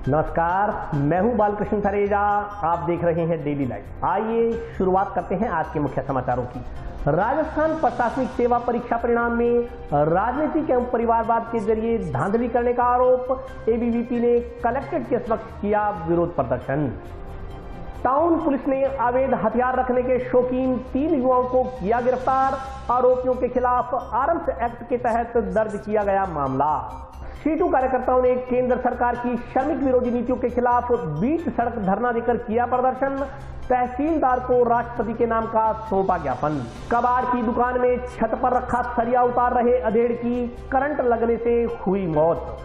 नमस्कार, मैं हूं बालकृष्ण थरेजा। आप देख रहे हैं डेली लाइफ। आइए शुरुआत करते हैं आज के मुख्य समाचारों की। राजस्थान प्रशासनिक सेवा परीक्षा परिणाम में राजनीतिक एवं परिवारवाद के जरिए धांधली करने का आरोप। एबीवीपी ने कलेक्ट्रेट के समक्ष किया विरोध प्रदर्शन। टाउन पुलिस ने अवैध हथियार रखने के शौकीन 3 युवाओं को किया गिरफ्तार। आरोपियों के खिलाफ आर्म्स एक्ट के तहत दर्ज किया गया मामला। सीटू कार्यकर्ताओं ने केंद्र सरकार की श्रमिक विरोधी नीतियों के खिलाफ बीच सड़क धरना देकर किया प्रदर्शन। तहसीलदार को राष्ट्रपति के नाम का सौंपा ज्ञापन। कबाड़ की दुकान में छत पर रखा सरिया उतार रहे अधेड़ की करंट लगने से हुई मौत।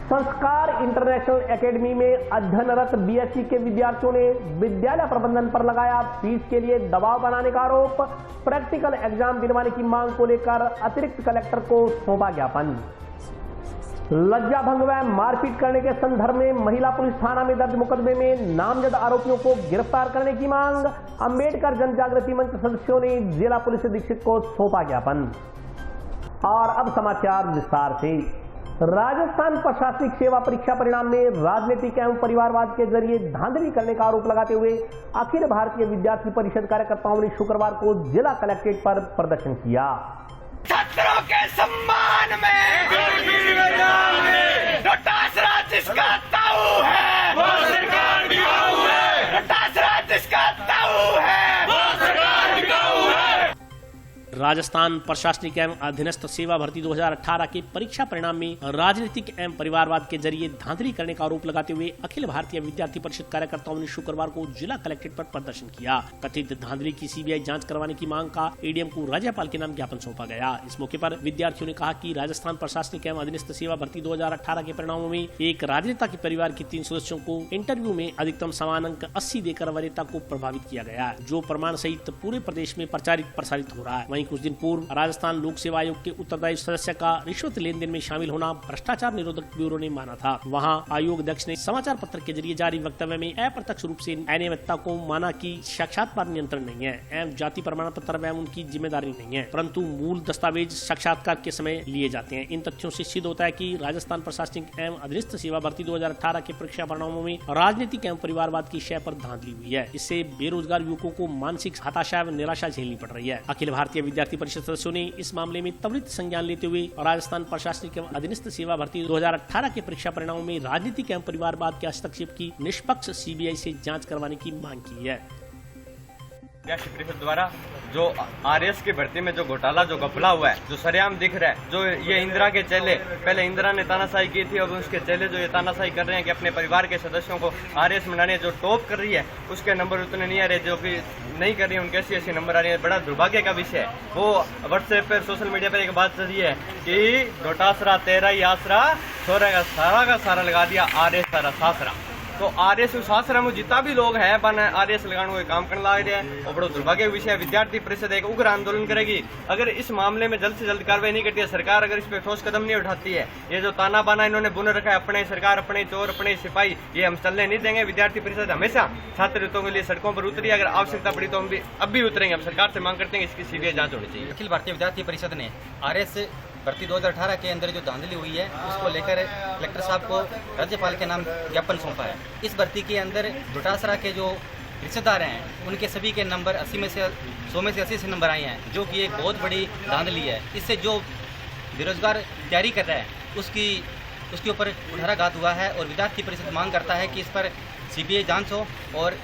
संस्कार इंटरनेशनल एकेडमी में अध्ययनरत बीएससी के विद्यार्थियों ने विद्यालय प्रबंधन पर लगाया फीस के लिए दबाव बनाने का आरोप। प्रैक्टिकल एग्जाम दिलवाने की मांग को लेकर अतिरिक्त कलेक्टर को सौंपा ज्ञापन। लज्जा भंग व मारपीट करने के संदर्भ में महिला पुलिस थाना में दर्ज मुकदमे में नामजद आरोपियों को गिरफ्तार करने की मांग। अंबेडकर जन जागृति मंच सदस्यों ने जिला पुलिस अधीक्षक को सौंपा ज्ञापन। और अब समाचार विस्तार से। राजस्थान प्रशासनिक सेवा परीक्षा परिणाम में राजनीतिक एवं परिवारवाद के जरिए धांधली करने का आरोप लगाते हुए अखिल भारतीय विद्यार्थी परिषद कार्यकर्ताओं ने शुक्रवार को जिला कलेक्ट्रेट पर प्रदर्शन किया। छात्रों के सम्मान में रोटासरा जिसका ताऊ है वो सरकार टिकाऊ है। रोटासरा जिसका ताऊ है वो सरकार टिकाऊ है। राजस्थान प्रशासनिक एवं अधीनस्थ सेवा भर्ती 2018 के परीक्षा परिणाम में राजनीतिक एवं परिवारवाद के जरिए धांधली करने का आरोप लगाते हुए अखिल भारतीय विद्यार्थी परिषद कार्यकर्ताओं ने शुक्रवार को जिला कलेक्ट्रेट पर प्रदर्शन किया। कथित धांधली की सीबीआई जांच करवाने की मांग का एडीएम को राज्यपाल के नाम ज्ञापन सौंपा गया। इस मौके पर विद्यार्थियों ने कहा कि राजस्थान प्रशासनिक एवं अधीनस्थ सेवा भर्ती 2018 के परिणामों में एक राजनेता के परिवार के 3 सदस्यों को इंटरव्यू में अधिकतम समान अंक 80 देकर वरीयता को प्रभावित किया गया, जो प्रमाण सहित पूरे प्रदेश में प्रसारित हो रहा है। वहीं कुछ दिन पूर्व राजस्थान लोक सेवा आयोग के उत्तरदायी सदस्य का रिश्वत लेन देन में शामिल होना भ्रष्टाचार निरोधक ब्यूरो ने माना था। वहां आयोग अध्यक्ष ने समाचार पत्र के जरिए जारी वक्तव्य में अप्रत्यक्ष रूप से अनियमितता को माना कि साक्षात्कार नियंत्रण नहीं है एवं जाति प्रमाण पत्र एवं उनकी जिम्मेदारी नहीं है, परंतु मूल दस्तावेज साक्षात्कार के समय लिए जाते हैं। इन तथ्यों से सिद्ध होता है कि राजस्थान प्रशासनिक एवं अधीनस्थ सेवा भर्ती 2018 के परीक्षा परिणामों में राजनीतिक एवं परिवारवाद की शय पर धांधली हुई है। इससे बेरोजगार युवकों को मानसिक हताशा एवं निराशा झेलनी पड़ रही है। अखिल भारतीय विद्यार्थी परिषद सदस्यों ने इस मामले में त्वरित संज्ञान लेते हुए राजस्थान प्रशासनिक एवं अधीनस्थ सेवा भर्ती 2018 के परीक्षा परिणामों में राजनीतिक एवं परिवारवाद के हस्तक्षेप की निष्पक्ष सीबीआई से जांच करवाने की मांग की है। परिषद द्वारा जो आरएस की भर्ती में जो घोटाला जो घपला हुआ है, जो सरेआम दिख रहा है, जो ये इंदिरा के चेले, पहले इंदिरा ने तानाशाही की थी, अब उसके चेले जो ये तानाशाही कर रहे हैं कि अपने परिवार के सदस्यों को आरएस बनाने, जो टॉप कर रही है उसके नंबर उतने नहीं आ रहे, जो कि नहीं कर रही है उनके ऐसी नंबर आ रही है। बड़ा दुर्भाग्य का विषय है। वो व्हाट्सएप पर सोशल मीडिया पर एक बात चली है कि रोटासरा तेरा ही आसरा, छोरा का सारा लगा दिया आरएस सारा सासरा। तो आरएस सासरा में जितना भी लोग हैं बन आरएस लगाने को काम करने लग रहे हैं और बड़ा दुर्भाग्य विषय। विद्यार्थी परिषद एक उग्र आंदोलन करेगी अगर इस मामले में जल्द से जल्द कार्रवाई नहीं करती है, सरकार अगर इस पे ठोस कदम नहीं उठाती है। ये जो ताना बाना इन्होंने बुन रखा है, अपने सरकार, अपने चोर, अपने सिपाही, ये हम चलने नहीं देंगे। विद्यार्थी परिषद हमेशा छात्र हितों के लिए सड़कों पर उतरी, अगर आवश्यकता पड़ी तो हम भी अब भी उतरेंगे। हम सरकार से मांग करते हैं इसकी सीबीआई जांच होनी चाहिए। अखिल भारतीय विद्यार्थी परिषद ने आरएस भर्ती 2018 के अंदर जो धांधली हुई है उसको लेकर कलेक्टर साहब को राज्यपाल के नाम ज्ञापन सौंपा है। इस भर्ती के अंदर रोटासरा के जो रिश्तेदार हैं उनके सभी के नंबर 100 में से 80 से नंबर आए हैं, जो कि एक बहुत बड़ी धांधली है। इससे जो बेरोजगार तैयारी कर रहा है उसके ऊपर कुठाराघात हुआ है और विद्यार्थी परिषद मांग करता है कि इस पर सीबीआई जांच हो और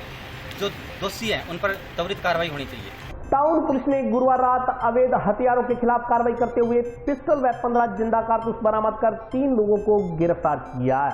जो दोषी हैं उन पर त्वरित कार्रवाई होनी चाहिए। टाउन पुलिस ने गुरुवार रात अवैध हथियारों के खिलाफ कार्रवाई करते हुए पिस्टल व 15 जिंदा कारतूस बरामद कर 3 लोगों को गिरफ्तार किया।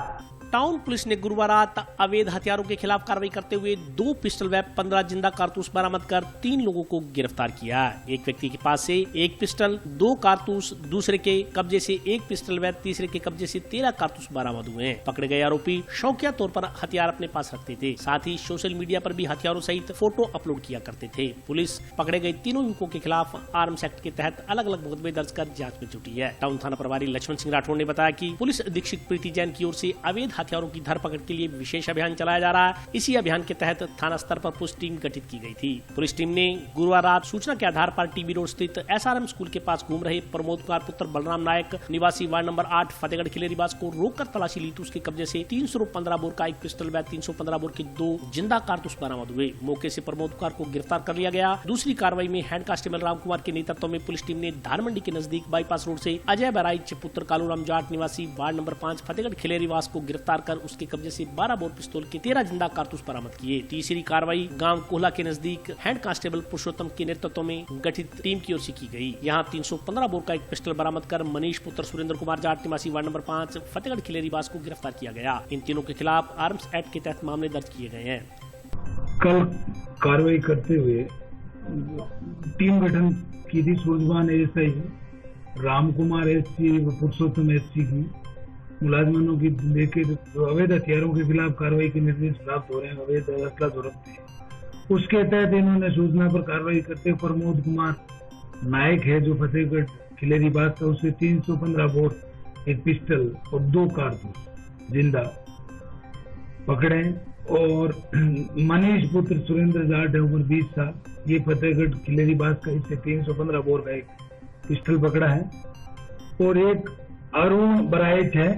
टाउन पुलिस ने गुरुवार रात अवैध हथियारों के खिलाफ कार्रवाई करते हुए 2 पिस्टल व 15 जिंदा कारतूस बरामद कर 3 लोगों को गिरफ्तार किया। एक व्यक्ति के पास से 1 पिस्टल, 2 कारतूस, दूसरे के कब्जे से 1 पिस्टल व तीसरे के कब्जे से 13 कारतूस बरामद हुए हैं। पकड़े गए आरोपी शौकिया तौर पर हथियार अपने पास रखते थे, साथ ही सोशल मीडिया पर भी हथियारों सहित फोटो अपलोड किया करते थे। पुलिस पकड़े गए तीनों युवकों के खिलाफ आर्म्स एक्ट के तहत अलग अलग मुकदमे दर्ज कर जाँच में जुटी है। टाउन थाना प्रभारी लक्ष्मण सिंह राठौड़ ने बताया कि पुलिस अधीक्षक प्रीति जैन की ओर से अवैध हथियारों की धरपकड़ के लिए विशेष अभियान चलाया जा रहा है। इसी अभियान के तहत थाना स्तर पर पुलिस टीम गठित की गई थी। पुलिस टीम ने गुरुवार रात सूचना के आधार पर टीबी रोड स्थित SRM स्कूल के पास घूम रहे प्रमोद कुमार पुत्र बलराम नायक निवासी वार्ड नंबर 8 फतेहगढ़ खिलेरीबाज को रोककर तलाशी ली तो उसके कब्जे से 315 बोर का एक पिस्टल व 315 बोर के 2 जिंदा कारतूस बरामद हुए। मौके से प्रमोद कुमार को गिरफ्तार कर लिया गया। दूसरी कार्रवाई में हेड कांस्टेबल राम कुमार के नेतृत्व में पुलिस टीम ने धारमंडी के नजदीक बाईपास रोड से अजय बराइच पुत्र कालूराम जाट निवासी वार्ड नंबर 5 फतेहगढ़ खिलेरीवास को गिरफ्तार कर उसके कब्जे से 12 बोर पिस्तौल के 13 जिंदा कारतूस बरामद किए। तीसरी कार्रवाई गांव कोहला के नजदीक हेड कांस्टेबल पुरुषोत्तम के नेतृत्व में गठित टीम की ओर से की गई। यहां 315 बोर का एक पिस्टल बरामद कर मनीष पुत्र सुरेंद्र कुमार जाट निवासी वार्ड नंबर 5 फतेहगढ़ खिलेरीवास को गिरफ्तार किया गया। इन तीनों के खिलाफ आर्म्स एक्ट के तहत मामले दर्ज किए गए हैं। कल कार्रवाई करते हुए टीम गठन की थी। सूरजवान एएसआई राम कुमार एससी व पुरुषोत्तम एससी की मुलाजमानों की लेकर अवैध हथियारों के खिलाफ कार्रवाई के निर्देश प्राप्त हो रहे हैं। अवैध असला जो रखते हैं उसके तहत इन्होंने सूचना पर कार्रवाई करते हुए प्रमोद कुमार नायक है जो फतेहगढ़ खिलेरीबाज था उससे 315 बोर एक पिस्टल और 2 कारतूस जिंदा पकड़े और मनीष पुत्र सुरेंद्र जाट है उम्र 20 साल ये फतेहगढ़ खिलेरीबाज का इससे 315 बोर का एक पिस्टल पकड़ा है और एक अरुण बराइच है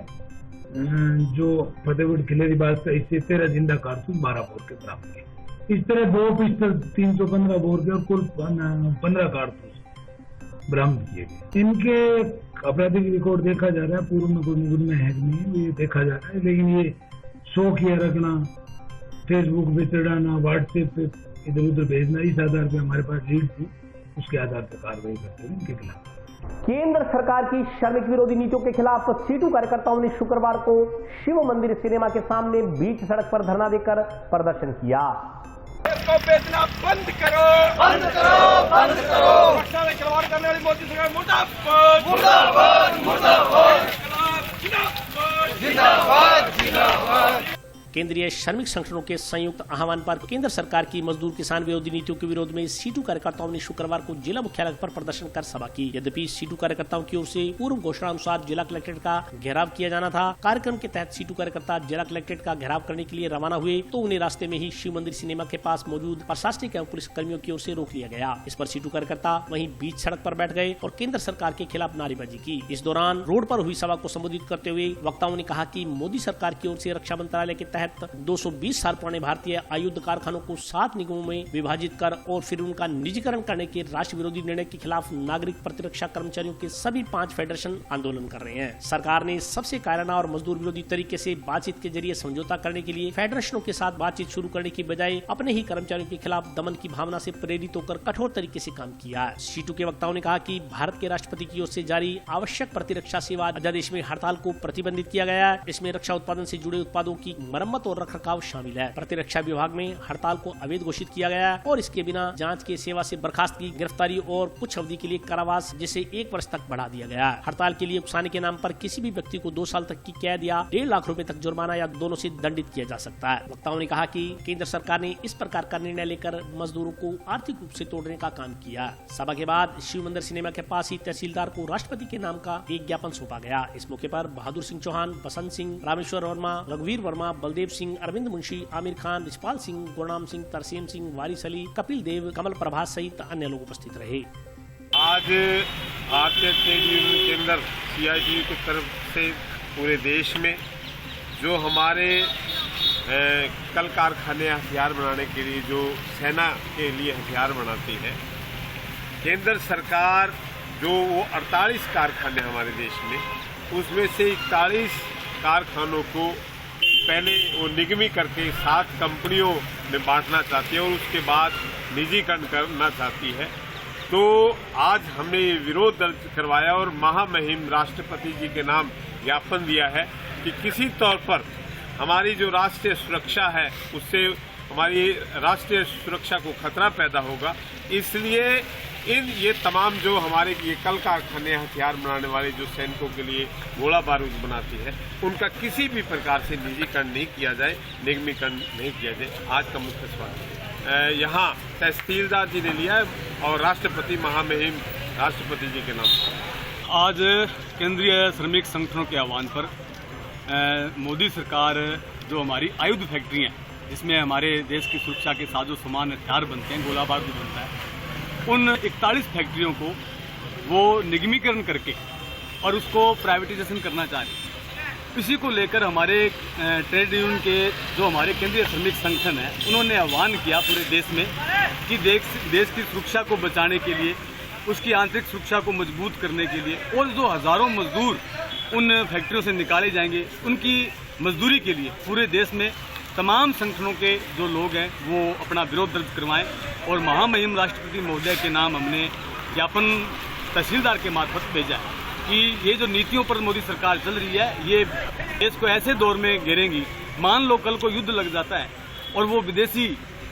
जो फतेहगढ़ खिलेरीबाज का इससे 13 जिंदा कारतूस 12 बोर के बरामद किए। इस तरह 2 पिस्टल 315 बोर के और कुल 15 कारतूस बरामद किए गए। इनके आपराधिक रिकॉर्ड देखा जा रहा है, पूर्व में कोई मुकदमे है नहीं ये देखा जा रहा है, लेकिन ये शौकिया रखना, फेसबुक पे चढ़ाना, व्हाट्सएप पे इधर उधर भेजना, इस आधार पे हमारे पास लीड थी, उसके आधार पर कार्रवाई करते हैं इनके खिलाफ। केंद्र सरकार की श्रमिक विरोधी नीतियों के खिलाफ सीटू कार्यकर्ताओं ने शुक्रवार को शिव मंदिर सिनेमा के सामने बीच सड़क पर धरना देकर प्रदर्शन किया। इसको बेचना बंद करो, बंद करो, बंद करो। रक्षा में खिलवाड़ करने वाली मोदी सरकार मुर्दाबाद, मुर्दाबाद, मुर्दाबाद, जिंदाबाद, जिंदाबाद, जिंदाबाद। केंद्रीय श्रमिक संगठनों के संयुक्त आह्वान पर केंद्र सरकार की मजदूर किसान विरोधी नीतियों के विरोध में सीटू कार्यकर्ताओं ने शुक्रवार को जिला मुख्यालय पर प्रदर्शन कर सभा की। यद्यपि सीटू कार्यकर्ताओं की ओर से पूर्व घोषणा अनुसार जिला कलेक्ट्रेट का घेराव किया जाना था। कार्यक्रम के तहत सीटू कार्यकर्ता जिला कलेक्ट्रेट का घेराव करने के लिए रवाना हुए तो उन्हें रास्ते में ही शिव मंदिर सिनेमा के पास मौजूद प्रशासनिक एवं पुलिस कर्मियों की ओर से रोक लिया गया। इस पर सीटू कार्यकर्ता वहीं बीच सड़क पर बैठ गए और केंद्र सरकार के खिलाफ नारेबाजी की। इस दौरान रोड पर हुई सभा को संबोधित करते हुए वक्ताओं ने कहा कि मोदी सरकार की ओर से रक्षा मंत्रालय के तहत 220 साल पुराने भारतीय आयुध कारखानों को 7 निगमों में विभाजित कर और फिर उनका निजीकरण करने के राष्ट्र विरोधी निर्णय के खिलाफ नागरिक प्रतिरक्षा कर्मचारियों के सभी 5 फेडरेशन आंदोलन कर रहे हैं। सरकार ने सबसे कायराना और मजदूर विरोधी तरीके से बातचीत के जरिए समझौता करने के लिए फेडरेशनों के साथ बातचीत शुरू करने की बजाय अपने ही कर्मचारियों के खिलाफ दमन की भावना से प्रेरित होकर कठोर तरीके से काम किया है। सीटू के वक्ताओं ने कहा कि भारत के राष्ट्रपति की ओर से जारी आवश्यक प्रतिरक्षा सेवा अध्यादेश में हड़ताल को प्रतिबंधित किया गया है। इसमें रक्षा उत्पादन से जुड़े उत्पादों की मरम्मत और रखरखाव शामिल है। प्रतिरक्षा विभाग में हड़ताल को अवैध घोषित किया गया है और इसके बिना जांच के सेवा से बर्खास्त की, गिरफ्तारी और कुछ अवधि के लिए कारावास जिसे 1 वर्ष तक बढ़ा दिया गया है। हड़ताल के लिए उकसाने के नाम पर किसी भी व्यक्ति को 2 साल तक की कैद या 1.5 लाख रुपए तक जुर्माना या दोनों से दंडित किया जा सकता है। वक्ताओं ने कहा कि केंद्र सरकार ने इस प्रकार का निर्णय लेकर मजदूरों को आर्थिक रूप से तोड़ने का काम किया। सभा के बाद शिव मंदिर सिनेमा के पास ही तहसीलदार को राष्ट्रपति के नाम का एक ज्ञापन सौंपा गया। इस मौके पर बहादुर सिंह चौहान, बसंत सिंह, रामेश्वर वर्मा, रघुवीर वर्मा, बलदेव सिंह, अरविंद मुंशी, आमिर खान, रिचपाल सिंह, गुरनाम सिंह, तरसेम सिंह, वारिस अली, कपिल देव, कमल प्रभात सहित अन्य लोग उपस्थित रहे। आज भारतीय ट्रेड यूनियन के अंदर CITU की तरफ से पूरे देश में जो हमारे कल कारखाने हथियार बनाने के लिए जो सेना के लिए हथियार बनाती है, केंद्र सरकार जो वो 48 कारखाने हमारे देश में, उसमें से 41 कारखानों को पहले वो निगमी करके 7 कंपनियों में बांटना चाहती है और उसके बाद निजीकरण करना चाहती है। तो आज हमने ये विरोध दर्ज करवाया और महामहिम राष्ट्रपति जी के नाम ज्ञापन दिया है कि किसी तौर पर हमारी जो राष्ट्रीय सुरक्षा है उससे हमारी राष्ट्रीय सुरक्षा को खतरा पैदा होगा। इसलिए ये तमाम जो हमारे ये कल कारखाने हथियार बनाने वाले जो सैनिकों के लिए गोला बारूद बनाती है, उनका किसी भी प्रकार से निजीकरण नहीं किया जाए, निगमीकरण नहीं किया जाए। आज का मुख्य सवाल यहाँ तहसीलदार जी ने लिया है और राष्ट्रपति महामहिम राष्ट्रपति जी के नाम। आज केंद्रीय श्रमिक संगठनों के आह्वान पर मोदी सरकार जो हमारी आयुध फैक्ट्री हैं जिसमें हमारे देश की सुरक्षा के साजो सामान हथियार बनते हैं, गोला बारूद बनता है, उन 41 फैक्ट्रियों को वो निगमीकरण करके और उसको प्राइवेटाइजेशन करना चाह रहे हैं। इसी को लेकर हमारे ट्रेड यूनियन के जो हमारे केंद्रीय श्रमिक संगठन है उन्होंने आह्वान किया पूरे देश में कि देश की सुरक्षा को बचाने के लिए, उसकी आंतरिक सुरक्षा को मजबूत करने के लिए और जो हज़ारों मजदूर उन फैक्ट्रियों से निकाले जाएंगे उनकी मजदूरी के लिए पूरे देश में तमाम संगठनों के जो लोग हैं वो अपना विरोध दर्ज करवाएं। और महामहिम राष्ट्रपति महोदय के नाम हमने ज्ञापन तहसीलदार के मार्फत भेजा है कि ये जो नीतियों पर मोदी सरकार चल रही है ये देश को ऐसे दौर में घेरेंगी, मान लो कल को युद्ध लग जाता है और वो विदेशी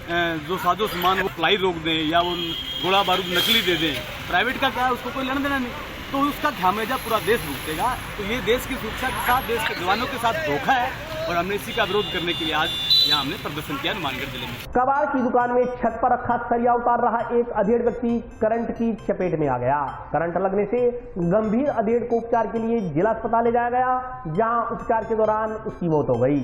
जो साजो सामान वो सप्लाई रोक दें या वो गोला बारूद नकली दे दें, प्राइवेट का क्या है, उसको कोई लेना देना नहीं, तो उसका खामियाजा पूरा देश भुगतेगा। तो ये देश की सुरक्षा के साथ, देश के जवानों के साथ धोखा है और हमने इसी का विरोध करने के लिए आज यहाँ हमने प्रदर्शन किया हनुमानगढ़ जिले में। कबाड़ की दुकान में छत पर रखा सरिया उतार रहा एक अधेड़ व्यक्ति करंट की चपेट में आ गया। करंट लगने से गंभीर अधेड़ को उपचार के लिए जिला अस्पताल ले जाया गया, जहां उपचार के दौरान उसकी मौत हो गई।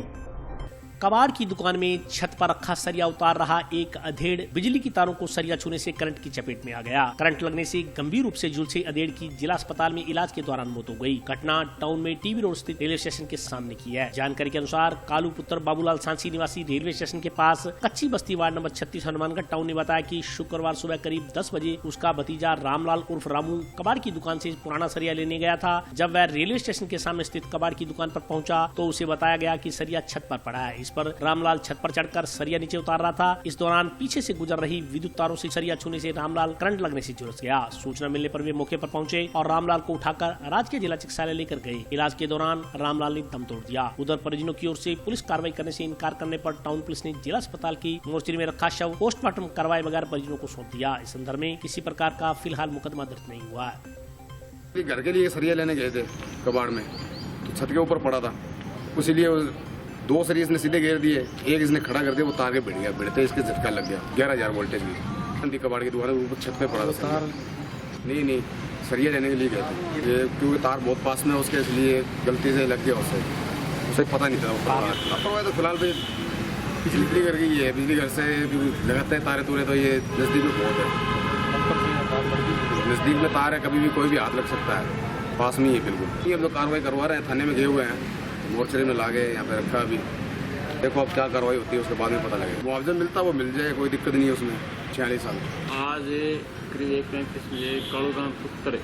कबाड़ की दुकान में छत पर रखा सरिया उतार रहा एक अधेड़ बिजली की तारों को सरिया छूने से करंट की चपेट में आ गया। करंट लगने से गंभीर रूप से झुलसे अधेड़ की जिला अस्पताल में इलाज के दौरान मौत हो गई। घटना टाउन में टीबी रोड स्थित रेलवे स्टेशन के सामने की है। जानकारी के अनुसार कालू पुत्र बाबूलाल सांसी निवासी रेलवे स्टेशन के पास कच्ची बस्ती वार्ड नंबर 36 हनुमानगढ़ टाउन ने बताया कि शुक्रवार सुबह करीब 10 बजे उसका भतीजा रामलाल उर्फ रामू कबाड़ की दुकान से पुराना सरिया लेने गया था। जब वह रेलवे स्टेशन के सामने स्थित कबाड़ की दुकान पर पहुंचा तो उसे बताया गया कि सरिया छत पर पड़ा है। इस पर रामलाल छत पर चढ़कर सरिया नीचे उतार रहा था। इस दौरान पीछे से गुजर रही विद्युत तारों से सरिया छूने से रामलाल करंट लगने से झुलस गया। सूचना मिलने पर वे मौके पर पहुंचे और रामलाल को उठाकर राजकीय जिला चिकित्सालय लेकर गए। इलाज के दौरान रामलाल ने दम तोड़ दिया। उधर परिजनों की ओर से पुलिस कार्रवाई करने से इनकार करने पर टाउन पुलिस ने जिला अस्पताल की मोर्चरी में रखा शव पोस्टमार्टम करवाए बगैर परिजनों को सौंप दिया। इस संदर्भ में किसी प्रकार का फिलहाल मुकदमा दर्ज नहीं हुआ है। घर के लिए सरिया लेने गए थे कबाड़ में, तो छत के ऊपर पड़ा था, इसीलिए 2 सरिये इसने सीधे घेर दिए, एक इसने खड़ा कर दिया, वो तार के भिड़ गया, भिड़ते इसके झटका लग गया 11,000 वोल्टेज की। कबाड़ की दुकान ऊपर छत पे पड़ा था तार। नहीं सरिया लेने के लिए गए थे, क्योंकि तार बहुत पास में है उसके, इसलिए गलती से लग गया उसे पता नहीं था। तो फिलहाल बिजली घर की है, बिजली घर से लगाते हैं तारे तूरे, तो ये नजदीक में बहुत है, नजदीक में तार है, कभी भी कोई भी हाथ लग सकता है, पास में ही है बिल्कुल। ये हम लोग कार्रवाई करवा रहे हैं, थाने में गए हुए हैं, मोर्चरी में लागे यहाँ पे रखा। अभी देखो अब क्या कार्रवाई होती है उसके बाद में पता लगेगा। मुआवजा मिलता वो मिल जाए, कोई दिक्कत नहीं है उसमें। 46 साल आज करीब 1:35 बजे कालूराम पुत्र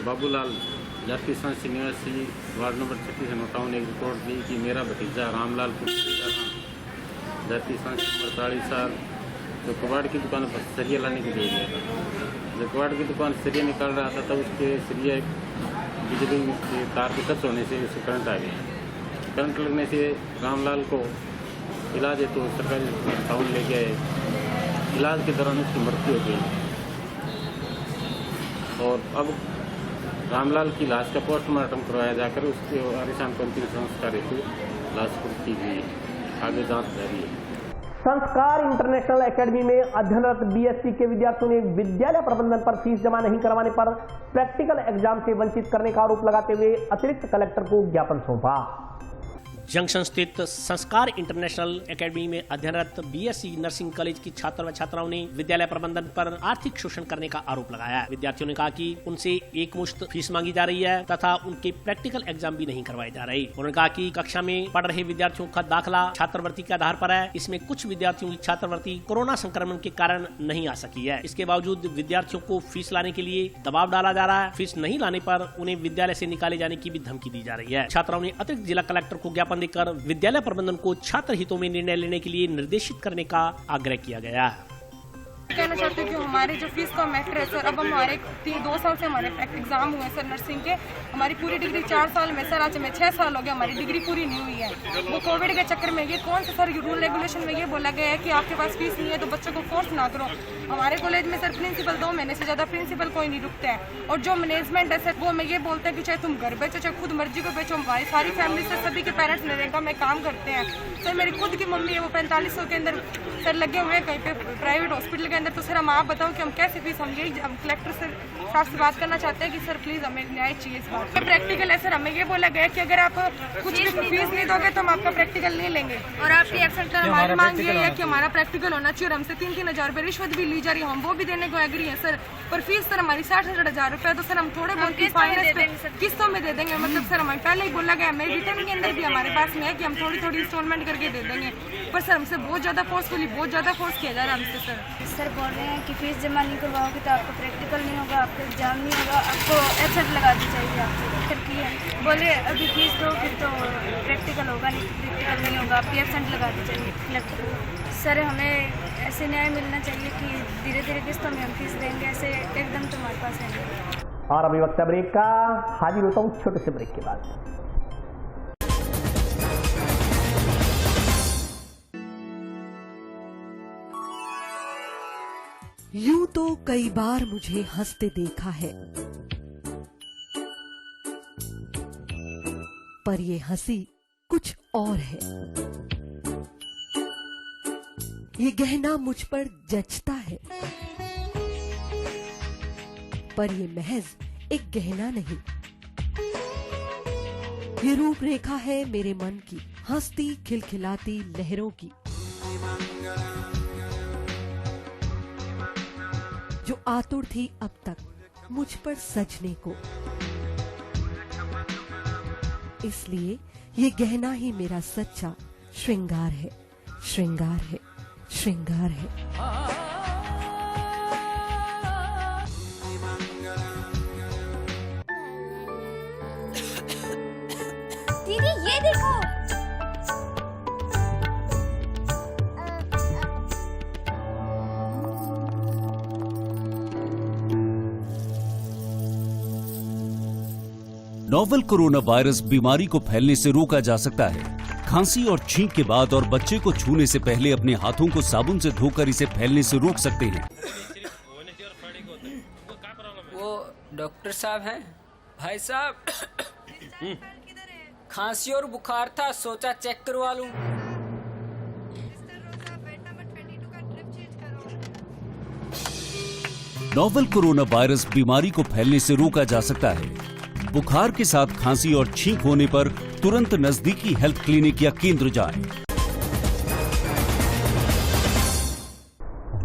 बाबूलाल जाति सांसी निवासी वार्ड नंबर 36 टाउन ने एक रिपोर्ट दी कि मेरा भतीजा रामलाल पुत्र जाति सांसी 48 साल तो कबाड़ की दुकान पर सरिया लाने के लिए गया था। जब कबाड़ की दुकान सरिया निकाल रहा था तब उसके सरिया बिजली के तार के टच होने से उसे करंट आ गया। करंट लगने से रामलाल को इलाज है तो सरकारी टाउन ले गए। इलाज के दौरान उसकी मृत्यु हो गई और अब रामलाल की लाश का पोस्टमार्टम करवाया जाकर उसके आरिशान को अंतिम संस्कार हेतु लाश की गई। आगे जांच जारी है। संस्कार इंटरनेशनल एकेडमी में अध्ययनरत बीएससी के विद्यार्थियों ने विद्यालय प्रबंधन पर फीस जमा नहीं करवाने पर प्रैक्टिकल एग्जाम से वंचित करने का आरोप लगाते हुए अतिरिक्त कलेक्टर को ज्ञापन सौंपा। जंक्शन स्थित संस्कार इंटरनेशनल एकेडमी में अध्ययनरत बीएससी नर्सिंग कॉलेज की छात्र व छात्राओं ने विद्यालय प्रबंधन पर आर्थिक शोषण करने का आरोप लगाया। विद्यार्थियों ने कहा कि उनसे एकमुश्त फीस मांगी जा रही है तथा उनके प्रैक्टिकल एग्जाम भी नहीं करवाए जा रहे। उन्होंने कहा कि कक्षा में पढ़ रहे विद्यार्थियों का दाखिला छात्रवृत्ति के आधार पर है। इसमें कुछ विद्यार्थियों की छात्रवृत्ति कोरोना संक्रमण के कारण नहीं आ सकी है। इसके बावजूद विद्यार्थियों को फीस लाने के लिए दबाव डाला जा रहा है। फीस नहीं लाने पर उन्हें विद्यालय से निकाले जाने की भी धमकी दी जा रही है। छात्राओं ने अतिरिक्त जिला कलेक्टर को ज्ञापन देकर विद्यालय प्रबंधन को छात्र हितों में निर्णय लेने के लिए निर्देशित करने का आग्रह किया गया है। कहना चाहते हैं कि हमारे जो फीस का मैटर है सर, अब हमारे 2 साल से हमारे एग्जाम हुए सर नर्सिंग के। हमारी पूरी डिग्री 4 साल में सर, आज हमें 6 साल हो गया हमारी डिग्री पूरी नहीं हुई है। वो कोविड के चक्कर में ये कौन सा सर रूल रेगुलेशन में ये बोला गया है कि आपके पास फीस नहीं है तो बच्चों को फोर्स ना करो। हमारे कॉलेज में सर प्रिंसिपल 2 महीने से ज्यादा प्रिंसिपल कोई नहीं रुकता है और जो मैनेजमेंट है सर वो हमें ये बोलते हैं कि चाहे तुम घर बेचो चाहे खुद मर्जी को बेचो, हमारी सारी फैमिली से सभी के पेरेंट्स नरेगा में काम करते हैं। सर मेरी खुद की मम्मी है वो 4500 के अंदर सर लगे हुए हैं कहीं पे प्राइवेट हॉस्पिटल के अंदर। तो सर हम आप बताओ कि हम कैसे फीस, हम यही हम कलेक्टर सर साहब से बात करना चाहते हैं कि सर प्लीज हमें न्याय चाहिए इस बात में। प्रैक्टिकल है सर, हमें ये बोला गया कि अगर आप कुछ भी फीस नहीं दोगे तो हम आपका प्रैक्टिकल नहीं लेंगे। और आपकी एब्सेंट हमारी मांग ये है कि हमारा प्रैक्टिकल होना चाहिए और हमसे 3-3 हज़ार रुपये रिश्वत भी ली जा रही है, हम वो भी देने को एग्री है सर। पर फीस सर हमारी 60-60 हज़ार रुपये, तो सर हम थोड़े बहुत किस्तों में दे देंगे। मतलब सर हमें पहले ही बोला गया, हमें रिटर्न के अंदर भी हमारे पास में है कि हम थोड़ी इंस्टॉलमेंट करके दे देंगे। पर सर हमसे बहुत ज़्यादा फोर्सफुली, बहुत ज़्यादा फोर्स किया जा रहा है हमसे। सर बोल रहे हैं कि फीस जमा नहीं करवाओगे तो आपका प्रैक्टिकल नहीं होगा, आपका एग्जाम नहीं होगा, आपको एब्सेंट लगा दी जाएगी। आपसे की है बोले अभी फीस दो फिर तो प्रैक्टिकल होगा, नहीं तो प्रैक्टिकल नहीं होगा, आपकी एब्सेंट लगा दी जाएगी कलेक्टर। सर हमें ऐसे न्याय मिलना चाहिए कि धीरे धीरे किस्तों में हम फीस देंगे, ऐसे एकदम तो हमारे पास है। और अभी वक्त ब्रेक का, हाजिर होता हूँ छोटे से ब्रेक के बाद। यूं तो कई बार मुझे हंसते देखा है, पर ये हंसी कुछ और है। ये गहना मुझ पर जचता है, पर ये महज एक गहना नहीं, ये रूपरेखा है मेरे मन की, हंसती खिलखिलाती लहरों की, जो आतुर थी अब तक मुझ पर सजने को। इसलिए ये गहना ही मेरा सच्चा श्रृंगार है, श्रृंगार है, श्रृंगार है। दीदी ये देखो, नोवेल कोरोना वायरस बीमारी को फैलने से रोका जा सकता है। खांसी और छींक के बाद और बच्चे को छूने से पहले अपने हाथों को साबुन से धोकर इसे फैलने से रोक सकते हैं। वो डॉक्टर साहब हैं? भाई साहब खांसी और बुखार था, सोचा चेक करवा लूं। नोवेल कोरोना वायरस बीमारी को फैलने से रोका जा सकता है। बुखार के साथ खांसी और छींक होने पर तुरंत नजदीकी हेल्थ क्लिनिक या केंद्र जाएं।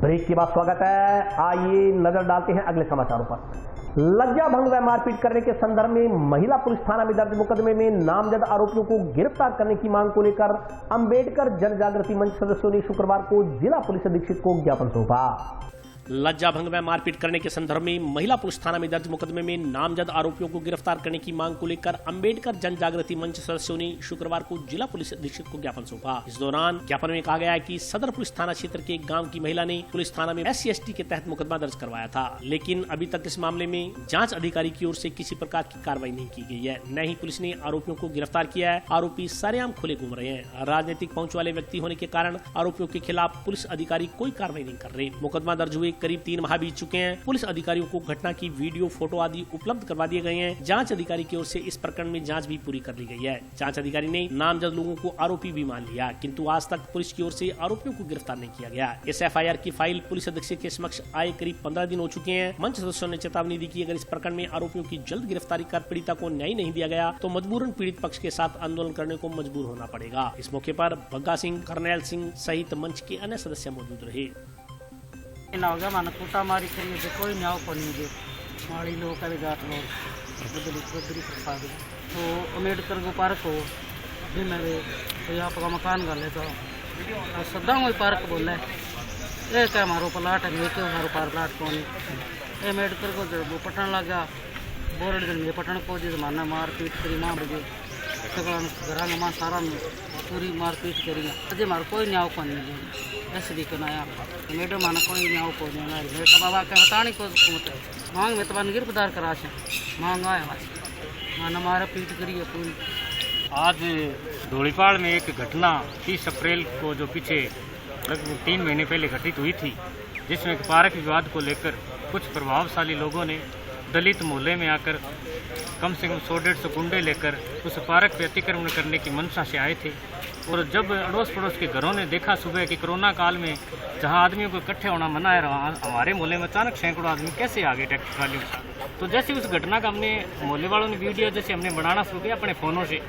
ब्रेक के बाद स्वागत है। आइए नजर डालते हैं अगले समाचारों पर। लज्जा भंग व मारपीट करने के संदर्भ में महिला पुलिस थाना में दर्ज मुकदमे में नामजद आरोपियों को गिरफ्तार करने की मांग को लेकर अंबेडकर जन जागृति मंच सदस्यों ने शुक्रवार को जिला पुलिस अधीक्षक को ज्ञापन सौंपा। लज्जा भंग में मारपीट करने के संदर्भ में महिला पुलिस थाना में दर्ज मुकदमे में नामजद आरोपियों को गिरफ्तार करने की मांग को लेकर अंबेडकर जन जागृति मंच सदस्यों ने शुक्रवार को जिला पुलिस अधीक्षक को ज्ञापन सौंपा। इस दौरान ज्ञापन में कहा गया है कि सदर पुलिस थाना क्षेत्र के एक गांव की महिला ने पुलिस थाना में SC/ST के तहत मुकदमा दर्ज करवाया था, लेकिन अभी तक इस मामले में जाँच अधिकारी की ओर से किसी प्रकार की कार्रवाई नहीं की गई है। न ही पुलिस ने आरोपियों को गिरफ्तार किया है। आरोपी सरेआम खुले घूम रहे हैं। राजनीतिक पहुंच वाले व्यक्ति होने के कारण आरोपियों के खिलाफ पुलिस अधिकारी कोई कार्रवाई नहीं कर रहे। मुकदमा दर्ज हुए करीब 3 माह बीत चुके हैं। पुलिस अधिकारियों को घटना की वीडियो, फोटो आदि उपलब्ध करवा दिए गए हैं। जांच अधिकारी की ओर से इस प्रकरण में जांच भी पूरी कर ली गई है। जांच अधिकारी ने नामजद लोगों को आरोपी भी मान लिया, किंतु आज तक पुलिस की ओर से आरोपियों को गिरफ्तार नहीं किया गया। इस FIR की फाइल पुलिस अधीक्षक के समक्ष आए करीब 15 दिन हो चुके हैं। मंच सदस्यों ने चेतावनी दी कि अगर इस प्रकरण में आरोपियों की जल्द गिरफ्तारी कर पीड़िता को न्याय नहीं दिया गया तो मजबूरन पीड़ित पक्ष के साथ आंदोलन करने को मजबूर होना पड़ेगा। इस मौके पर बग्गा सिंह, करनैल सिंह सहित मंच के अन्य सदस्य मौजूद रहे। ना होगा माना कूटा मारी करिए तो कोई न्याय को नहीं दे माड़ी लोग का जात लोग बदली प्रसाद तो अम्बेडकर को पार्क हो भी मेरे तो आपका मकान गाले तो सदा वही पार्क बोले ये क्या हमारो प्लाट है नहीं तो हमारो प्लाट कौन ये अम्बेडकर को वो पटन लगा बोर्ड दिन पटन को जी माना मार पीट करी माँ बजे घर माँ सारा पूरी मारपीट करी अजय मार कोई न्याय को नहीं ऐसे भी कहना मैडम माना कोई न्याय को नहीं मेरे का बाबा क्या बताने को मांग में तो गिरफ्तार करा से मांग आया माना मारा पीट करी है पूरी। आज धौलीपाड़ में एक घटना 30 अप्रैल को जो पीछे लगभग 3 महीने पहले घटित हुई थी, जिसमें पार्क विवाद को लेकर कुछ प्रभावशाली लोगों ने दलित मोहल्ले में आकर कम से कम 100-150 गुंडे लेकर उस पार्क पे अतिक्रमण करने की मंशा से आए थे। और जब अड़ोस पड़ोस के घरों ने देखा सुबह कि कोरोना काल में जहां आदमियों को इकट्ठे होना मना है, वहाँ हमारे मोहल्ले में अचानक सैकड़ों आदमी कैसे आ गए टैक्सी ट्रालियों में। तो जैसे उस घटना का हमने मोहल्ले वालों ने वीडियो जैसे हमने बनाना शुरू किया अपने फ़ोनों से,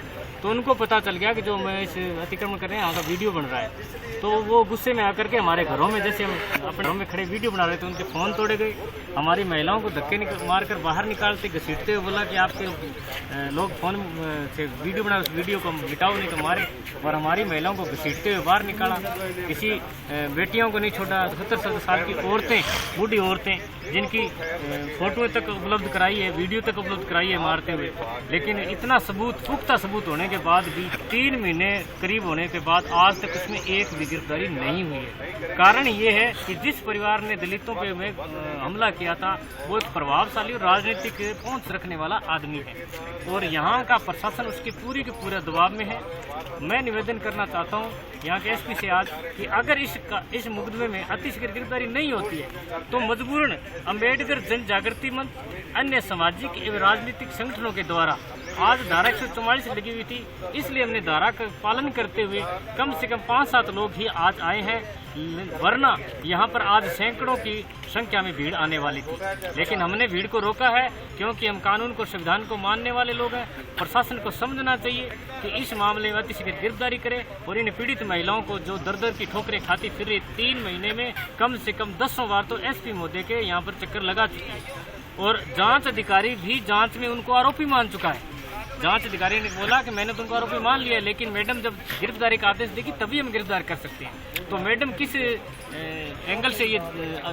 तो उनको पता चल गया कि जो मैं इस अतिक्रमण कर रहे हैं यहाँ का वीडियो बन रहा है। तो वो गुस्से में आकर के हमारे घरों में, जैसे हम अपने घरों में खड़े वीडियो बना रहे थे, उनके फ़ोन तोड़े गए। हमारी महिलाओं को धक्के मारकर बाहर निकालते, घसीटते हुए बोला कि आपके लोग फ़ोन से वीडियो बनाए, उस वीडियो को मिटाओ नहीं तो मारे। और हमारी महिलाओं को घसीटते हुए बाहर निकाला। किसी बेटियों को नहीं छोड़ा। 70 साल की औरतें, बूढ़ी औरतें, जिनकी फोटो तक उपलब्ध कराई है, वीडियो तक उपलब्ध कराई है मारते हुए, लेकिन इतना सबूत, पुख्ता सबूत होने के बाद भी 3 महीने करीब होने के बाद आज तक उसमें एक भी गिरफ्तारी नहीं हुई है। कारण ये है कि जिस परिवार ने दलितों पे हमला किया था वो एक प्रभावशाली और राजनीतिक पहुंच रखने वाला आदमी है और यहाँ का प्रशासन उसके पूरी के पूरे दबाव में है। मैं निवेदन करना चाहता हूँ यहाँ के एसपी से आज कि अगर इस मुकदमे में अतिशीघ्र गिरफ्तारी नहीं होती है तो मजबूरन अम्बेडकर जन जागृति मंच, अन्य सामाजिक एवं राजनीतिक संगठनों के द्वारा आज धारा 144 लगी हुई थी, इसलिए हमने धारा का पालन करते हुए कम से कम 5-7 लोग ही आज आए हैं, वरना यहाँ पर आज सैकड़ों की संख्या में भीड़ आने वाली थी। लेकिन हमने भीड़ को रोका है क्योंकि हम कानून को, संविधान को मानने वाले लोग हैं। प्रशासन को समझना चाहिए कि इस मामले में अतिशीघ्र गिरफ्तारी करे और इन पीड़ित महिलाओं को जो दर की ठोकरें खाती फिर रही 3 महीने में कम से कम 10 बार तो एसपी महोदय के यहाँ पर चक्कर लगा चुकी है और जांच अधिकारी भी जांच में उनको आरोपी मान चुका है। जांच अधिकारी ने बोला कि मैंने तुमको आरोपी मान लिया, लेकिन मैडम जब गिरफ्तारी का आदेश देगी तभी हम गिरफ्तार कर सकते हैं। तो मैडम किस एंगल से ये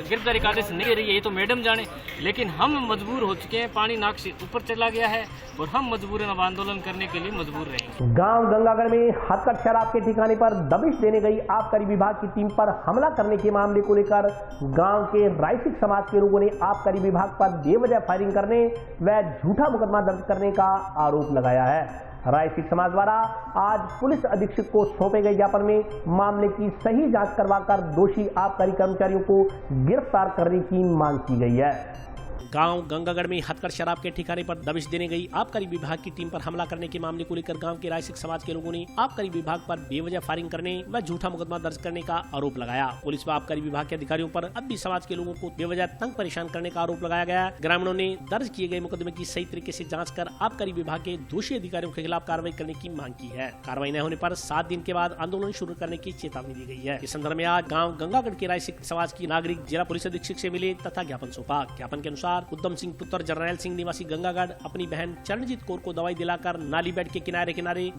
गिरफ्तारी का आदेश नहीं दे रही है ये तो मैडम जाने, लेकिन हम मजबूर हो चुके हैं। पानी नाक से ऊपर चला गया है और हम मजबूरन अब आंदोलन करने के लिए मजबूर रहेंगे। गांव गंगागढ़ में हथकढ़ शराब के ठिकाने पर दबिश देने गई आबकारी विभाग की टीम पर हमला करने के मामले को लेकर गांव के रायसिक समाज के लोगों ने आबकारी विभाग पर बेवजह फायरिंग करने व झूठा मुकदमा दर्ज करने का आरोप लगाया है। रायसिक समाज द्वारा आज पुलिस अधीक्षक को सौंपे गए ज्ञापन में मामले की सही जांच करवाकर दोषी आबकारी कर्मचारियों को गिरफ्तार करने की मांग की गई है। गांव गंगागढ़ में हथकढ़ शराब के ठिकाने पर दबिश देने गई आबकारी विभाग की टीम पर हमला करने के मामले को लेकर गांव के रायसिक समाज के लोगों ने आबकारी विभाग पर बेवजह फायरिंग करने व झूठा मुकदमा दर्ज करने का आरोप लगाया। पुलिस व आबकारी विभाग के अधिकारियों पर अब भी समाज के लोगों को बेवजह तंग परेशान करने का आरोप लगाया गया। ग्रामीणों ने दर्ज किए गए मुकदमे की सही तरीके से जाँच कर आबकारी विभाग के दोषी अधिकारियों के खिलाफ कार्रवाई करने की मांग की है। कार्रवाई न होने पर 7 दिन के बाद आंदोलन शुरू करने की चेतावनी दी गई है। इस संदर्भ में आज गाँव गंगागढ़ के रायसिक समाज की नागरिक जिला पुलिस अधीक्षक से मिले तथा ज्ञापन सौंपा। ज्ञापन के अनुसार उद्यम सिंह पुत्र जरनैल सिंह निवासी गंगागढ़ अपनी बहन चरणजीत कौर को दवाई दिलाकर नाली बेड के किनारे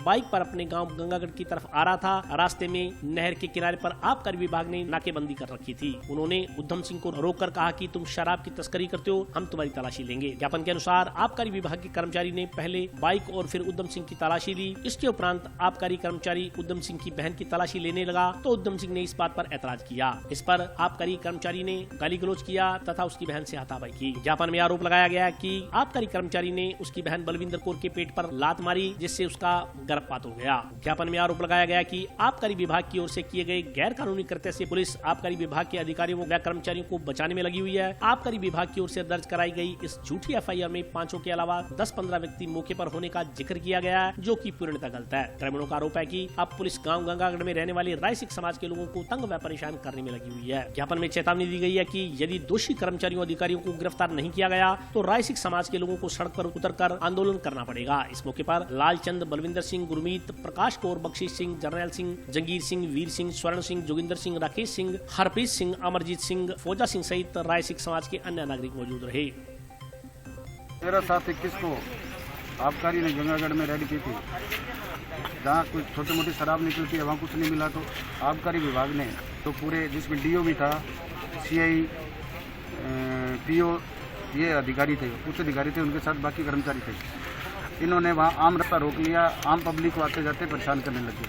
बाइक पर अपने गांव गंगागढ़ की तरफ आ रहा था। रास्ते में नहर के किनारे पर आबकारी विभाग ने नाकेबंदी कर रखी थी। उन्होंने उद्यम सिंह को रोककर कहा कि तुम शराब की तस्करी करते हो, हम तुम्हारी तलाशी लेंगे। ज्ञापन के अनुसार आबकारी विभाग के कर्मचारी ने पहले बाइक और फिर उद्यम सिंह की तलाशी ली। इसके उपरांत आबकारी कर्मचारी उद्यम सिंह की बहन की तलाशी लेने लगा तो उद्यम सिंह ने इस बात पर ऐतराज किया। इस पर आबकारी कर्मचारी ने गाली गलौज किया तथा उसकी बहन से हाथापाई की। ज्ञापन में आरोप लगाया गया कि आबकारी कर्मचारी ने उसकी बहन बलविंदर कौर के पेट पर लात मारी जिससे उसका गर्भपात हो गया। ज्ञापन में आरोप लगाया गया कि आबकारी विभाग की ओर से किए गए गैर कानूनी कृत्य से पुलिस आबकारी विभाग के अधिकारियों व कर्मचारियों को बचाने में लगी हुई है। आबकारी विभाग की ओर से दर्ज कराई गई इस झूठी एफआईआर में 5 के अलावा 10-15 व्यक्ति मौके पर होने का जिक्र किया गया है, जो कि पूर्णतः गलत है। ग्रामीणों का आरोप है कि अब पुलिस गांव गंगागढ़ में रहने वाले रायसिक समाज के लोगों को तंग व परेशान करने में लगी हुई है। ज्ञापन में चेतावनी दी गई है कि यदि दोषी कर्मचारियों अधिकारियों को गिरफ्तार नहीं किया गया तो रायसिक समाज के लोगों को सड़क पर उतरकर आंदोलन करना पड़ेगा। इस मौके पर लालचंद, बलविंदर सिंह, गुरमीत, प्रकाश कौर, बख्शीश सिंह, जरनैल सिंह, जंगीर सिंह, वीर सिंह, स्वर्ण सिंह, जोगिंदर सिंह, राकेश सिंह, हरप्रीत सिंह, अमरजीत सिंह, फौजा सिंह सहित रायसिक समाज के अन्य नागरिक मौजूद रहे। 13/7/21 को आबकारी ने गंगागढ़ में रेड की थी। जहाँ कुछ छोटी मोटी शराब निकली थी वहाँ कुछ नहीं मिला तो आबकारी विभाग ने तो पूरे, जिसमें डीओ भी था, सीआई, पीओ, ये अधिकारी थे, उच्च अधिकारी थे, उनके साथ बाकी कर्मचारी थे। इन्होंने वहाँ आम रास्ता रोक लिया, आम पब्लिक को आते जाते परेशान करने लगे,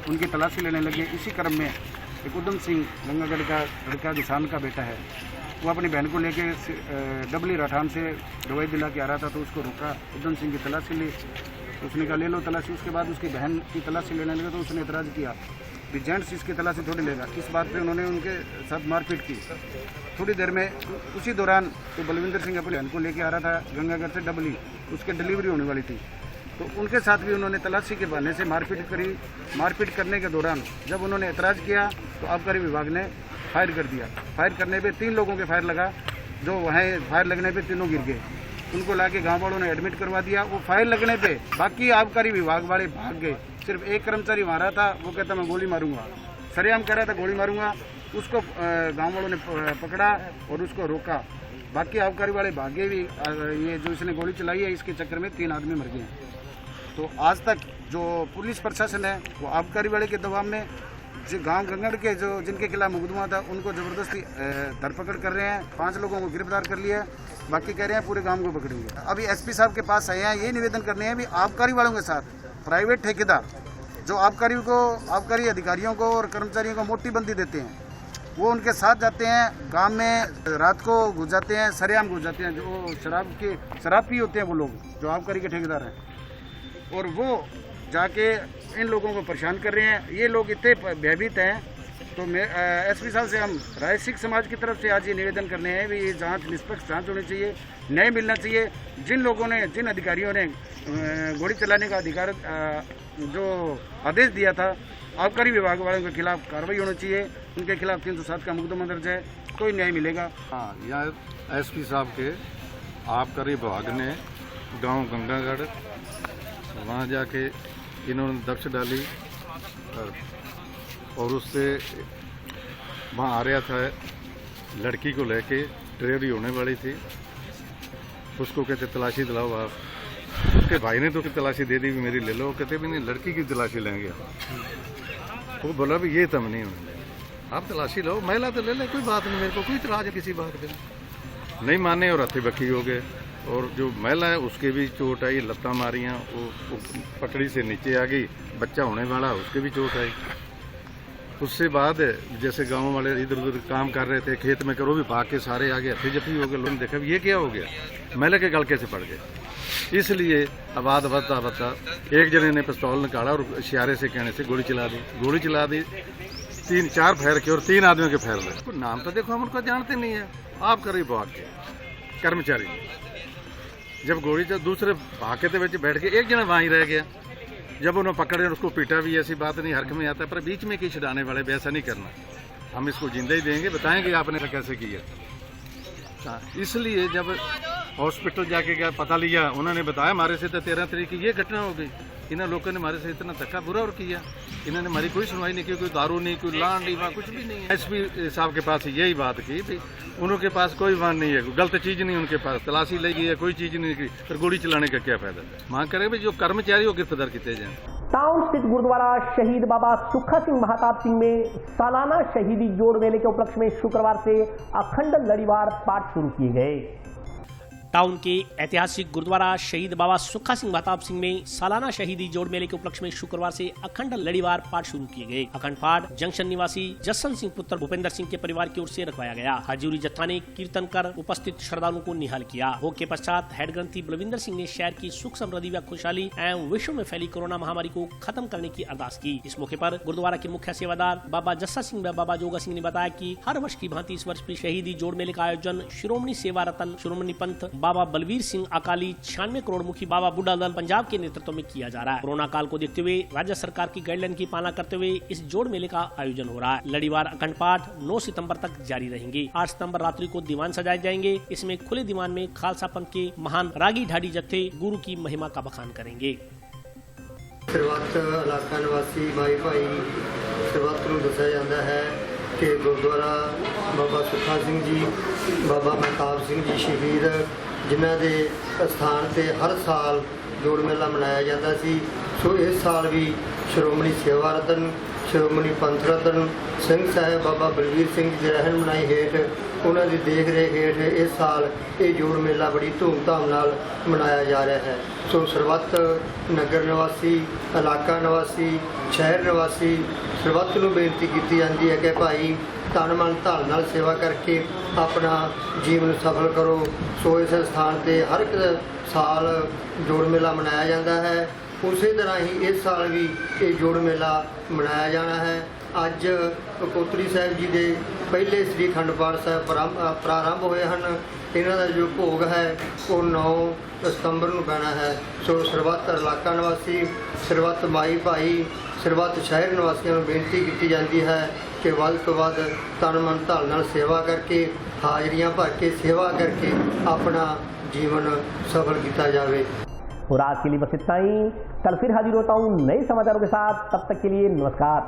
उनकी तलाशी लेने लगे। इसी क्रम में एक उद्यम सिंह गंगागढ़ का लड़का किसान का बेटा है, वो अपनी बहन को लेके डबली राठान से दवाई दिला के आ रहा था तो उसको रोका। उद्यम सिंह की तलाशी ली, उसने कहा ले लो तलाशी। उसके बाद उसकी बहन की तलाशी लेने लगे तो उसने एतराज़ किया कि जेंट्स इसकी तलाशी थोड़ी लेगा। इस बात पे उन्होंने उनके साथ मारपीट की। थोड़ी देर में उसी दौरान तो बलविंदर सिंह अपनी बहन को लेके आ रहा था गंगागढ़ से डबली, उसके डिलीवरी होने वाली थी। तो उनके साथ भी उन्होंने तलाशी के बहाने से मारपीट करी। मारपीट करने के दौरान जब उन्होंने ऐतराज़ किया तो आबकारी विभाग ने फायर कर दिया। फायर करने पे 3 लोगों के फायर लगा, जो वहाँ फायर लगने पे तीनों गिर गए। उनको लाके गाँव वालों ने एडमिट करवा दिया। वो फायर लगने पे बाकी आबकारी विभाग वाले भाग गए। सिर्फ एक कर्मचारी वहाँ रहा था, वो कहता मैं गोली मारूंगा, सरेआम कह रहा था गोली मारूंगा। उसको गाँव वालों ने पकड़ा और उसको रोका। बाकी आबकारी वाले भागे भी। ये जो इसने गोली चलाई है इसके चक्कर में 3 आदमी मर गए हैं। तो आज तक जो पुलिस प्रशासन है वो आबकारी वाले के दबाव में जो गांव गंगड़ के जो जिनके खिलाफ मुकदमा था उनको ज़बरदस्ती धरपकड़ कर रहे हैं। 5 लोगों को गिरफ्तार कर लिया, बाकी कह रहे हैं पूरे गांव को पकड़ेंगे। अभी एसपी साहब के पास आए हैं, ये निवेदन करने हैं भी आबकारी वालों के साथ प्राइवेट ठेकेदार जो आबकारी अधिकारियों को और कर्मचारियों को मोटी बंदी देते हैं, वो उनके साथ जाते हैं, गांव में रात को घुस जाते हैं, सरेआम घुस जाते हैं। जो शराब पी होते हैं वो लोग जो आबकारी के ठेकेदार हैं, और वो जाके इन लोगों को परेशान कर रहे हैं। ये लोग इतने भयभीत हैं। तो मैं एसपी साहब से हम राय सिख समाज की तरफ से आज ये निवेदन करने हैं भी ये जांच निष्पक्ष जांच होनी चाहिए, न्याय मिलना चाहिए। जिन अधिकारियों ने गोली चलाने का अधिकार जो आदेश दिया था, आबकारी विभाग वालों के खिलाफ कार्रवाई होनी चाहिए। उनके खिलाफ 307 का मुकदमा दर्ज है, कोई न्याय मिलेगा। हाँ, यहाँ एसपी साहब के आबकारी विभाग ने गांव गंगागढ़ वहाँ जाके इन्होंने दबिश डाली और उससे वहाँ आ रहा था लड़की को लेके, डिलीवरी होने वाली थी। उसको कहते तलाशी दिलाओ आप। उसके भाई ने तो तलाशी दे दी भी मेरी ले लो। कहते भी नहीं, लड़की की तलाशी लेंगे। वो बोला भी ये तम नहीं होने, आप तलाशी लो, महिला तो ले ले, कोई बात नहीं, मेरे को कोई इतराज है किसी बात पे। नहीं माने और हथी बखी हो गए। और जो महिला है उसके भी चोट आई, लत्ता मारियाँ, वो पटड़ी से नीचे आ गई। बच्चा होने वाला उसके भी चोट आई। उससे बाद जैसे गांव वाले इधर उधर काम कर रहे थे, खेत में करो भी भाग के सारे आगे हथी जफी हो गए। लोगों ने देखा ये क्या हो गया, महिला के गलके से पड़ गए। इसलिए आवाज बता एक जने ने पिस्तौल निकाला और इशारे से कहने से गोली चला दी। 3-4 फायर किए और 3 आदमियों के फायर लगे। नाम तो देखो हम उनको जानते नहीं है, आप कर रही विभाग के कर्मचारी। जब गोली जब दूसरे भाके के बैठ के एक जना वहीं रह गया। जब उन्होंने पकड़े और उसको पीटा भी, ऐसी बात नहीं, हरक में आता है, पर बीच में की छुड़ाने वाले भी ऐसा नहीं करना। हम इसको जिंदा ही देंगे, बताएंगे आपने कैसे किया। इसलिए जब हॉस्पिटल जाके गया, पता लिया, उन्होंने बताया हमारे से तो 13 तारीख की ये घटना हो गई। इन लोगों ने हमारे से इतना धक्का बुरा और किया। इन्होंने हमारी कोई सुनवाई नहीं की, कोई दारू नहीं, कोई लान नहीं, वहाँ कुछ भी नहीं है। एसपी साहब के पास यही बात की भाई उनके पास कोई वाहन नहीं है, गलत चीज नहीं उनके पास, तलाशी लगी है, कोई चीज नहीं की, फिर गोली चलाने का क्या फायदा। मांग करें भाई जो कर्मचारी हो गिरफ्तार किए जाए। टाउन स्थित गुरुद्वारा शहीद बाबा सुखा सिंह महाताब सिंह में सालाना शहीदी जोड़ मेले के उपलक्ष्य में शुक्रवार से अखंड लड़ीवार पाठ शुरू किए गए। टाउन के ऐतिहासिक गुरुद्वारा शहीद बाबा सुखा सिंह महताब सिंह में सालाना शहीदी जोड़ मेले के उपलक्ष्य में शुक्रवार से अखंड लड़ीवार पाठ शुरू किए गए। अखंड पाठ जंक्शन निवासी जसवंत सिंह पुत्र भूपेंद्र सिंह के परिवार की ओर से रखवाया गया। हजूरी जत्था ने कीर्तन कर उपस्थित श्रद्धालुओं को निहाल किया। भोग के पश्चात हेड ग्रंथी बलविंदर सिंह ने शहर की सुख समृद्धि व खुशहाली एवं विश्व में फैली कोरोना महामारी को खत्म करने की अरदास की। इस मौके पर गुरुद्वारा के मुख्य सेवादार बाबा जस्सा सिंह व बाबा जोगा सिंह ने बताया कि हर वर्ष की भांति इस वर्ष भी शहीदी जोड़ मेले का आयोजन श्रोमणी सेवा रतन श्रोमणी पंथ बाबा बलवीर सिंह अकाली 96 करोड़ मुखी बाबा बुढ़ा दल पंजाब के नेतृत्व में किया जा रहा है। कोरोना काल को देखते हुए राज्य सरकार की गाइडलाइन की पालना करते हुए इस जोड़ मेले का आयोजन हो रहा है। लड़ीवार अखंड पाठ 9 सितंबर तक जारी रहेंगे। 8 सितंबर रात्रि को दीवान सजाए जाएंगे। इसमें खुले दीवान में खालसा पंथ के महान रागी ढाडी जत्थे गुरु की महिमा का बखान करेंगे। ਸਰਬੱਤ ਇਲਾਕਾ ਨਿਵਾਸੀ भाई भाई ਸਰਬੱਤ ਨੂੰ ਦੱਸਿਆ ਜਾਂਦਾ ਹੈ कि गुरुद्वारा बाबा सुखा सिंह जी बाबा महताब सिंह जी शहीद जिन्हों के स्थान पर हर साल जोड़ मेला मनाया जाता सी। सो इस साल भी श्रोमणी सेवा रतन श्रोमणी पंथ रतन सिंह साहब बाबा बलवीर सिंह जी रहन मनाई हेठ उन्होंने की देख रेख हेठ इस साल ये जोड़ मेला बड़ी धूमधाम नाल मनाया जा रहा है। सो सरबत नगर निवासी इलाका निवासी शहर निवासी सरबत को बेनती की जाती है कि भाई तन मन धन नाल सेवा करके अपना जीवन सफल करो। सो इस स्थान पर हर एक साल जोड़ मेला मनाया जाता है। ਉਸੇ ਤਰ੍ਹਾਂ ਹੀ ਇਸ ਸਾਲ ਵੀ ਇਹ ਜੋੜ ਮੇਲਾ ਮਨਾਇਆ ਜਾਣਾ ਹੈ। ਅੱਜ ਕੋਤਰੀ ਸਾਹਿਬ ਜੀ ਦੇ ਪਹਿਲੇ ਸ੍ਰੀ ਅਖੰਡ ਪਾਠ ਸਾਹਿਬ ਪ੍ਰਾਰੰਭ ਹੋਏ ਹਨ। ਇਹਨਾਂ ਦਾ ਜੋ ਭੋਗ ਹੈ ਉਹ 9 ਸਤੰਬਰ ਨੂੰ ਪੈਣਾ ਹੈ। ਸੋ ਸਰਬੱਤ ਇਲਾਕਾ ਨਿਵਾਸੀ, ਸਰਬੱਤ ਮਾਈ ਭਾਈ, ਸਰਬੱਤ ਸ਼ਹਿਰ ਨਿਵਾਸੀਆਂ ਨੂੰ ਬੇਨਤੀ ਕੀਤੀ ਜਾਂਦੀ ਹੈ ਕਿ ਵੱਧ ਤੋਂ ਵੱਧ ਤਨ ਮਨ ਧਨ ਨਾਲ ਸੇਵਾ करके, हाजरियां भर के सेवा करके अपना जीवन सफल किया जाए। और आज के लिए बस इतना ही। कल फिर हाजिर होता हूँ नए समाचारों के साथ। तब तक के लिए नमस्कार।